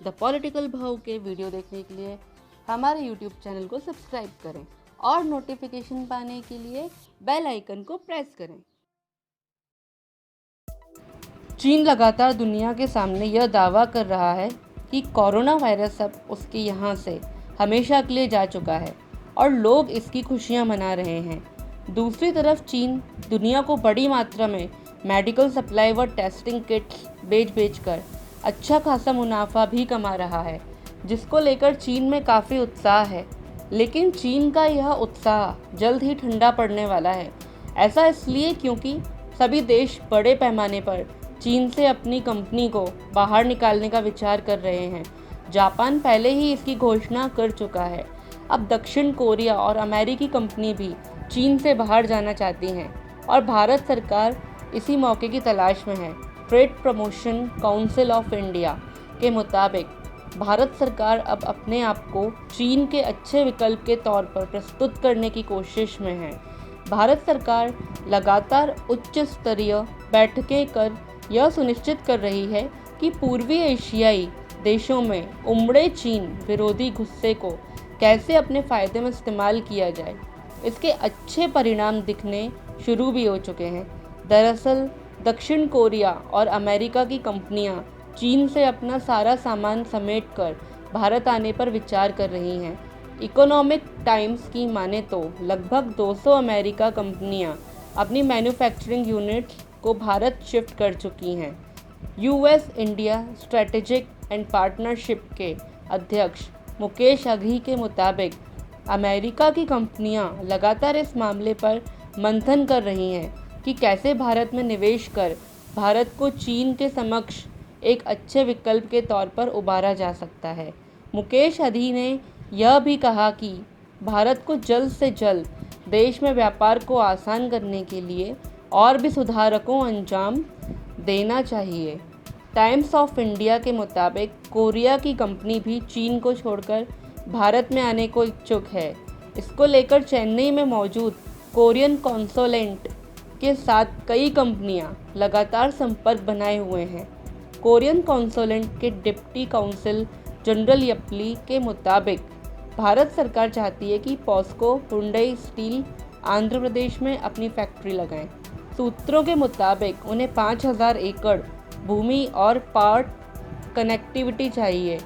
The political भाव के video देखने के लिए हमारे यूट्यूब चैनल को सब्सक्राइब करें और नोटिफिकेशन पाने के लिए बेल आइकन को प्रेस करें। चीन लगातार दुनिया के सामने यह दावा कर रहा है कि कोरोना वायरस अब उसके यहाँ से हमेशा के लिए जा चुका है और लोग इसकी खुशियाँ मना रहे हैं। दूसरी तरफ चीन दुनिया को बड़ी मात्रा में मेडिकल सप्लाई व टेस्टिंग किट्स बेच कर अच्छा खासा मुनाफा भी कमा रहा है, जिसको लेकर चीन में काफ़ी उत्साह है। लेकिन चीन का यह उत्साह जल्द ही ठंडा पड़ने वाला है। ऐसा इसलिए क्योंकि सभी देश बड़े पैमाने पर चीन से अपनी कंपनी को बाहर निकालने का विचार कर रहे हैं। जापान पहले ही इसकी घोषणा कर चुका है। अब दक्षिण कोरिया और अमेरिकी कंपनी भी चीन से बाहर जाना चाहती हैं और भारत सरकार इसी मौके की तलाश में है। Trade promotion council of India के मुताबिक भारत सरकार अब अपने आप को चीन के अच्छे विकल्प के तौर पर प्रस्तुत करने की कोशिश में है। भारत सरकार लगातार उच्च स्तरीय बैठकें कर यह सुनिश्चित कर रही है कि पूर्वी एशियाई देशों में उमड़े चीन विरोधी गुस्से को कैसे अपने फ़ायदे में इस्तेमाल किया जाए। इसके अच्छे परिणाम दिखने शुरू भी हो चुके हैं। दरअसल दक्षिण कोरिया और अमेरिका की कंपनियां चीन से अपना सारा सामान समेटकर भारत आने पर विचार कर रही हैं। इकोनॉमिक टाइम्स की माने तो लगभग 200 अमेरिका कंपनियां अपनी मैन्युफैक्चरिंग यूनिट्स को भारत शिफ्ट कर चुकी हैं। US India strategic and partnership के अध्यक्ष मुकेश अघी के मुताबिक अमेरिका की कंपनियां लगातार इस मामले पर मंथन कर रही हैं कि कैसे भारत में निवेश कर भारत को चीन के समक्ष एक अच्छे विकल्प के तौर पर उबारा जा सकता है। मुकेश अघी ने यह भी कहा कि भारत को जल्द से जल्द देश में व्यापार को आसान करने के लिए और भी सुधारों को अंजाम देना चाहिए। टाइम्स ऑफ इंडिया के मुताबिक कोरिया की कंपनी भी चीन को छोड़कर भारत में आने को इच्छुक है। इसको लेकर चेन्नई में मौजूद कोरियन कॉन्सुलेट के साथ कई कंपनियां लगातार संपर्क बनाए हुए हैं। कोरियन कॉन्सुलेट के डिप्टी काउंसिल जनरल यपली के मुताबिक भारत सरकार चाहती है कि POCSO Hyundai steel Andhra Pradesh में अपनी फैक्ट्री लगाएं। सूत्रों के मुताबिक उन्हें 5000 एकड़ भूमि और पार्ट कनेक्टिविटी चाहिए।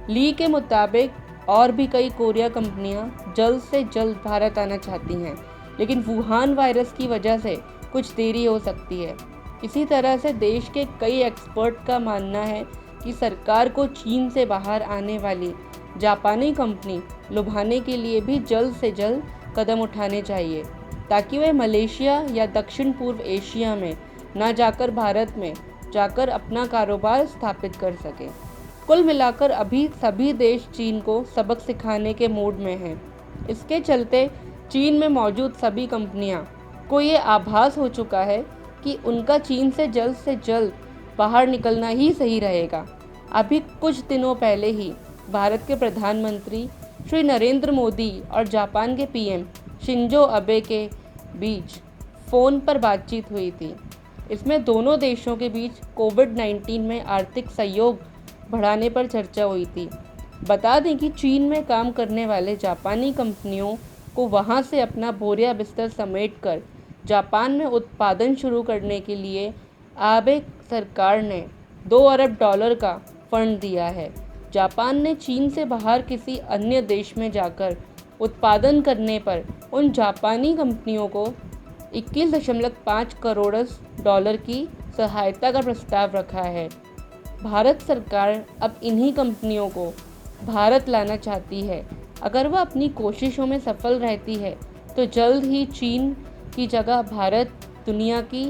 ली के मुताबिक और भी कई कोरिया कंपनियां जल्द से जल्द भारत आना चाहती हैं, लेकिन वुहान वायरस की वजह से कुछ देरी हो सकती है। इसी तरह से देश के कई एक्सपर्ट का मानना है कि सरकार को चीन से बाहर आने वाली जापानी कंपनी लुभाने के लिए भी जल्द से जल्द कदम उठाने चाहिए, ताकि वे मलेशिया या दक्षिण पूर्व एशिया में न जाकर भारत में जाकर अपना कारोबार स्थापित कर सकें। कुल मिलाकर अभी सभी देश चीन को सबक सिखाने के मूड में हैं। इसके चलते चीन में मौजूद सभी कंपनियां को ये आभास हो चुका है कि उनका चीन से जल्द बाहर निकलना ही सही रहेगा। अभी कुछ दिनों पहले ही भारत के प्रधानमंत्री श्री नरेंद्र मोदी और जापान के पीएम शिंजो अबे के बीच फ़ोन पर बातचीत हुई थी। इसमें दोनों देशों के बीच कोविड-19 में आर्थिक सहयोग बढ़ाने पर चर्चा हुई थी। बता दें कि चीन में काम करने वाले जापानी कंपनियों को वहां से अपना बोरिया बिस्तर समेटकर जापान में उत्पादन शुरू करने के लिए आबे सरकार ने $2 अरब का फंड दिया है। जापान ने चीन से बाहर किसी अन्य देश में जाकर उत्पादन करने पर उन जापानी कंपनियों को $21.5 करोड़ की सहायता का प्रस्ताव रखा है। भारत सरकार अब इन्हीं कंपनियों को भारत लाना चाहती है। अगर वह अपनी कोशिशों में सफल रहती है तो जल्द ही चीन की जगह भारत दुनिया की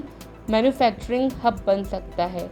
मैन्युफैक्चरिंग हब बन सकता है।